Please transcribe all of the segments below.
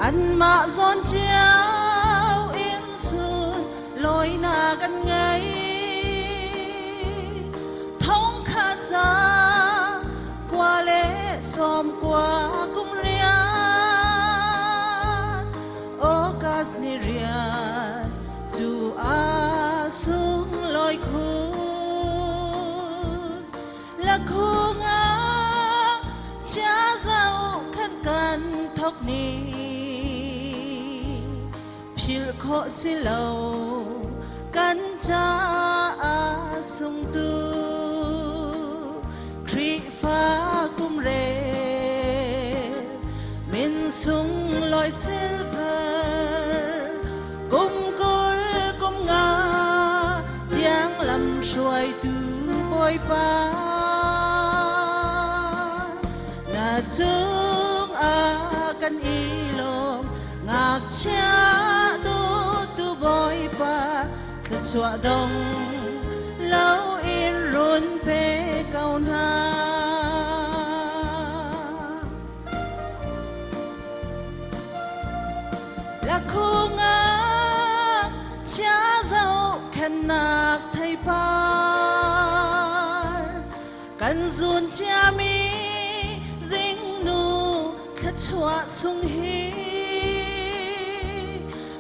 ăn mạ giòn chéo yên xuân lối na gần ngay thông khát ra qua lễ xóm qua cung riêng ô cát ni riêng chu a sung lối khu là khu ngã cha dâu khăn can thóc ni phil khó xí lâu can cha a sung tu khri pha kum re min sung loi silver kum col kum nga tiếng lầm xuôi tu bôi pa na chung a kan ilom ngak cha tu bôi pa khất chua dong lâu in run pe cao na là khu ngạc cha dâu khen nạc thay par cần dùn cha mi dính nu khất chua sung hi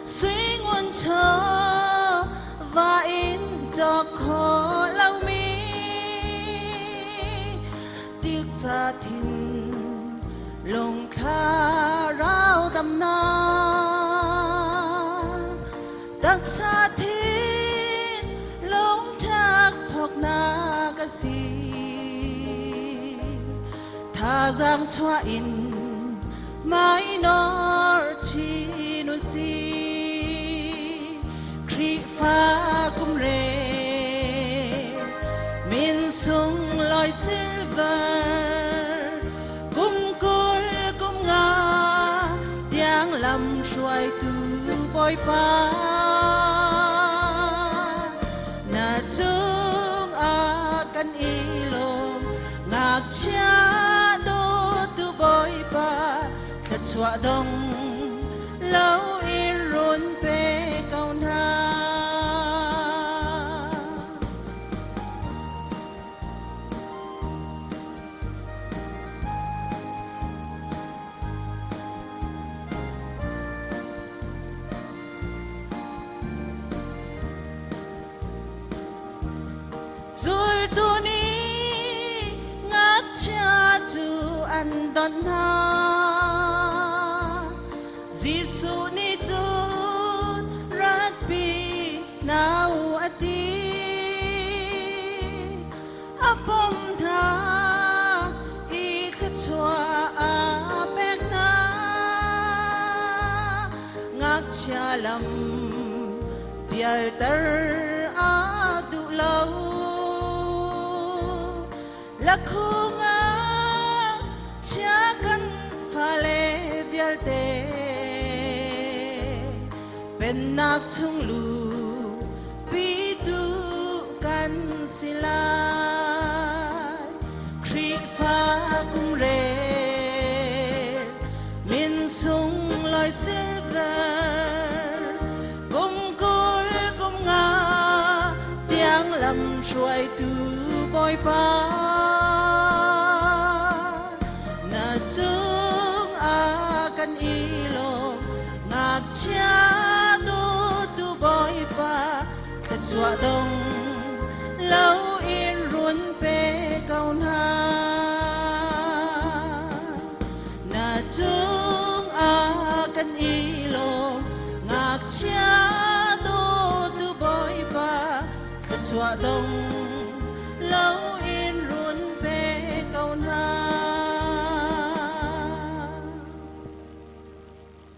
suy nguồn chờ và in cho khó lâu mi tiếc gia thìn lồng kha rao đầm na đặc sa thìn lồng thác phọc na ca si tha giang choa in mai nor chi nu si khri pha kum re min sung loi silver kum col kum nga tiếng lầm xuôi tu bôi pa na chung a kan ilom ngak cha do tu bôi pa khất chua dong lâu in run pe cao na rồi tu ni ngak cha chu an don na Giêsu ni chun rat pi nau ati apom tha i khất chua a bek na ngak cha lam bial tar a du lâu là khu ngã cha kan pha le vial te bên nak chung lu pi tu kan silai khri pha kum re min sung loi silver kum col kum nga tiếng lầm xuôi tu bôi pa na chung a kan ilom ngak cha do tu bôi pa khất chua dong lâu in run pe cao na na chung a kan ilom ngak cha do tu bôi pa khất chua dong